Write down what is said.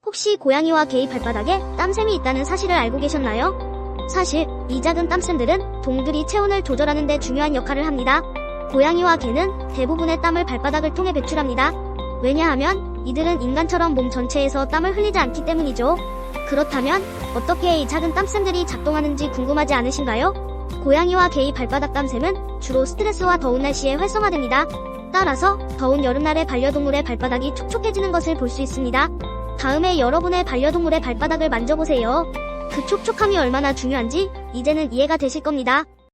혹시 고양이와 개의 발바닥에 땀샘이 있다는 사실을 알고 계셨나요? 사실 이 작은 땀샘들은 동물들이 체온을 조절하는 데 중요한 역할을 합니다. 고양이와 개는 대부분의 땀을 발바닥을 통해 배출합니다. 왜냐하면 이들은 인간처럼 몸 전체에서 땀을 흘리지 않기 때문이죠. 그렇다면 어떻게 이 작은 땀샘들이 작동하는지 궁금하지 않으신가요? 고양이와 개의 발바닥 땀샘은 주로 스트레스와 더운 날씨에 활성화됩니다. 따라서 더운 여름날에 반려동물의 발바닥이 촉촉해지는 것을 볼 수 있습니다. 다음에 여러분의 반려동물의 발바닥을 만져보세요. 그 촉촉함이 얼마나 중요한지 이제는 이해가 되실 겁니다.